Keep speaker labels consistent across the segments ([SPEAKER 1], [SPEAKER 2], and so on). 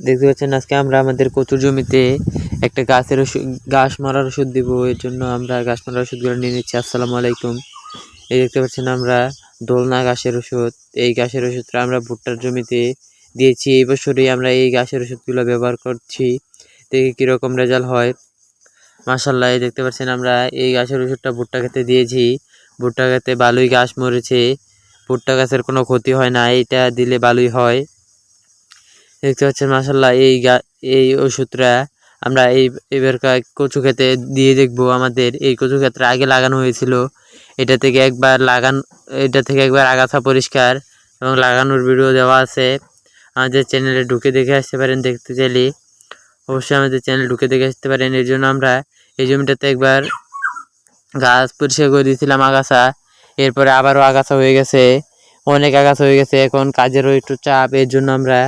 [SPEAKER 1] দেখতে পাচ্ছেন আজকে আমরা আমাদের কচুর জমিতে একটা ঘাস মারার ওষুধ দিব। এর জন্য আমরা ঘাস মারার ওষুধগুলো নিয়ে নিচ্ছি। আসসালামু আলাইকুম। এই দেখতে পাচ্ছেন আমরা দোলনা ঘাসের ওষুধ। এই ঘাসের ওষুধটা আমরা ভুট্টার জমিতে দিয়েছি। এই বছরই আমরা এই ঘাসের ওষুধগুলো ব্যবহার করছি, দেখি কীরকম রেজাল্ট হয়। মাশাআল্লাহ, এই দেখতে পাচ্ছেন আমরা এই ঘাসের ওষুধটা ভুট্টা খেতে দিয়েছি। ভুট্টা খেতে ভালোই ঘাস মরেছে, ভুট্টা গাছের কোনো ক্ষতি হয় না, এইটা দিলে ভালোই হয়। দেখতে পাচ্ছেন মাশাআল্লাহ, এই ওষুধটা আমরা এবারকার কচু ক্ষেতে দিয়ে দেখব। আমাদের এই কচু ক্ষেত্রে আগে লাগানো হয়েছিল, এটা থেকে একবার আগাছা পরিষ্কার এবং লাগানোর ভিডিও দেওয়া আছে। আমাদের চ্যানেলে ঢুকে দেখে আসতে পারেন। দেখতে চাইলে অবশ্যই আমাদের চ্যানেলে ঢুকে দেখে আসতে পারেন। এর জন্য আমরা এই জমিটাতে একবার গাছ পরিষ্কার করে দিয়েছিলাম আগাছা, এরপরে আবারও আগাছা হয়ে গেছে, অনেক আগাছা হয়ে গেছে। এখন কাজেরও একটু চাপ, এর জন্য আমরা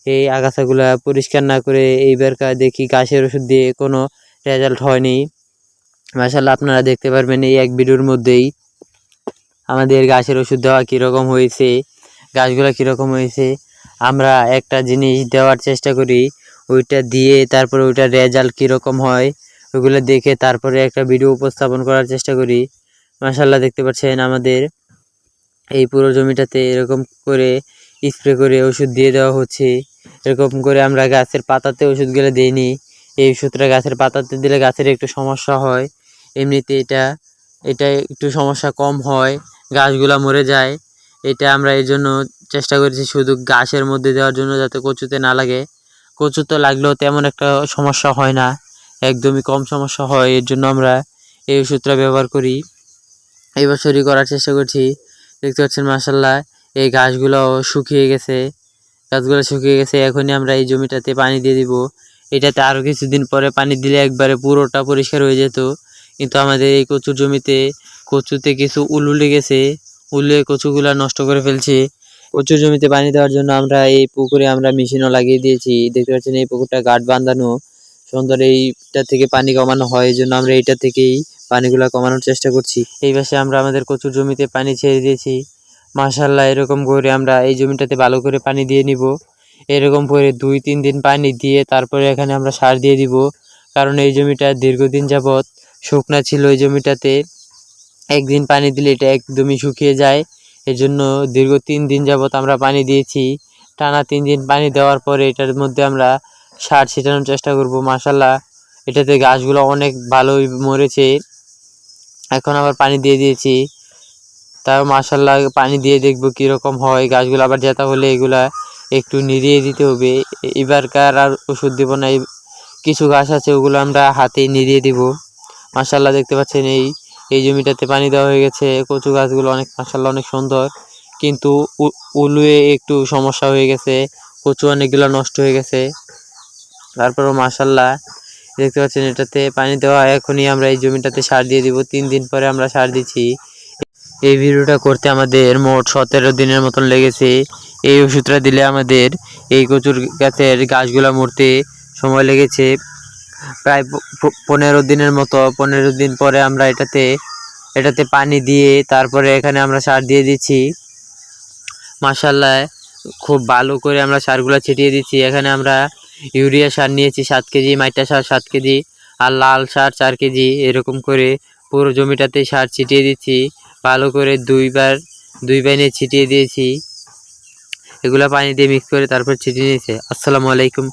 [SPEAKER 1] এই আগাছাগুলা পরিষ্কার না করে এইবারকার দেখি ঘাসের ওষুধ দিয়ে কোনো রেজাল্ট হয়নি। মাশাআল্লাহ, আপনারা দেখতে পারবেন এই এক ভিডিওর মধ্যেই আমাদের ঘাসের ওষুধ দেওয়া কীরকম হয়েছে, গাছগুলো কীরকম হয়েছে। আমরা একটা জিনিস দেওয়ার চেষ্টা করি, ওইটা দিয়ে তারপরে ওইটার রেজাল্ট কীরকম হয় ওইগুলো দেখে তারপরে একটা ভিডিও উপস্থাপন করার চেষ্টা করি। মাশাআল্লাহ, দেখতে পাচ্ছেন আমাদের এই পুরো জমিটাতে এরকম করে স্প্রে করে ওষুধ দিয়ে দেওয়া হচ্ছে। এরকম করে আমরা গাছের পাতাতে ওষুধগুলো দিইনি। এই ওষুধটা গাছের পাতাতে দিলে গাছের একটু সমস্যা হয়, এমনিতে এটা একটু সমস্যা কম হয়, গাছগুলা মরে যায়। এটা আমরা এই জন্য চেষ্টা করেছি শুধু ঘাসের মধ্যে দেওয়ার জন্য, যাতে কচুতে না লাগে। কচু তো লাগলেও তেমন একটা সমস্যা হয় না, একদমই কম সমস্যা হয়। এর জন্য আমরা এই ওষুধটা ব্যবহার করি, এই বছরই করার চেষ্টা করছি। দেখতে পাচ্ছেন মাশাআল্লাহ, এই গাছগুলো শুকিয়ে গেছে, এখনই আমরা এই জমিটাতে পানি দিয়ে দিব। এটাতে আরও কিছুদিন পরে পানি দিলে একবারে পুরোটা পরিষ্কার হয়ে যেত। কিন্তু আমাদের এই কচুর জমিতে কচুতে কিছু উলু লেগেছে, উলুয়ে কচুগুলা নষ্ট করে ফেলছে। কচুর জমিতে পানি দেওয়ার জন্য আমরা এই পুকুরে আমরা মেশিনও লাগিয়ে দিয়েছি। দেখতে পাচ্ছেন এই পুকুরটা গাঁট বাঁধানো সুন্দর, এইটা থেকে পানি কমানো হয়। এই জন্য আমরা এইটা থেকেই পানিগুলা কমানোর চেষ্টা করছি। এই পাশে আমরা আমাদের কচুর জমিতে পানি ছেড়ে দিয়েছি। মাশাআল্লাহ, এরকম করে আমরা এই জমিটাতে ভালো করে পানি দিয়ে নিব। এরকম করে 2-3 দিন পানি দিয়ে তারপরে এখানে আমরা সার দিয়ে দিব, কারণ এই জমিটা দীর্ঘদিন যাবৎ শুকনা ছিল। এই জমিটাতে একদিন পানি দিলে এটা একদমই শুকিয়ে যায়। এজন্য দীর্ঘ 3 দিন যাবৎ আমরা পানি দিয়েছি। টানা 3 দিন পানি দেওয়ার পরে এটার মধ্যে আমরা সার ছিটানোর চেষ্টা করব। মাশাআল্লাহ, এটাতে গাছগুলো অনেক ভালোই মরেছে। এখন আবার পানি দিয়ে দিয়েছি, তাও মাশাআল্লাহ পানি দিয়ে দেখব কীরকম হয়। গাছগুলো আবার জেতা হলে এগুলা একটু নিড়িয়ে দিতে হবে। এবারকার আর ওষুধ দেব না, কিছু গাছ আছে ওগুলো আমরা হাতেই নিড়িয়ে দিব। মাশাআল্লাহ, দেখতে পাচ্ছেন এই জমিটাতে পানি দেওয়া হয়ে গেছে। কচু গাছগুলো মাশাআল্লাহ অনেক সুন্দর, কিন্তু উলুয়ে একটু সমস্যা হয়ে গেছে, কচু অনেকগুলো নষ্ট হয়ে গেছে। তারপরও মাশাআল্লাহ, দেখতে পাচ্ছেন এটাতে পানি দেওয়া, এখনই আমরা এই জমিটাতে সার দিয়ে দিব। 3 দিন পরে আমরা সার দিচ্ছি। এই ভিডিওটা করতে আমাদের মোট 17 দিনের মতন লেগেছে। এই ওষুধটা দিলে আমাদের এই কচুর গাছের গাছগুলো মরতে সময় লেগেছে প্রায় 15 দিনের মতো। 15 দিন পরে আমরা এটাতে পানি দিয়ে তারপরে এখানে আমরা সার দিয়ে দিচ্ছি। মাশাআল্লাহ, খুব ভালো করে আমরা সারগুলো ছিটিয়ে দিচ্ছি। এখানে আমরা ইউরিয়া সার নিয়েছি 7 কেজি, মাইটা সার 7 কেজি, আর লাল সার 4 কেজি। এরকম করে পুরো জমিটাতে সার ছিটিয়ে দিচ্ছি। ভালো করে 2 বাইনে ছিটিয়ে দিয়েছি। এগুলা পানি দিয়ে মিক্স করে তারপর ছিটিয়ে নিয়েছে। আসসালামু আলাইকুম।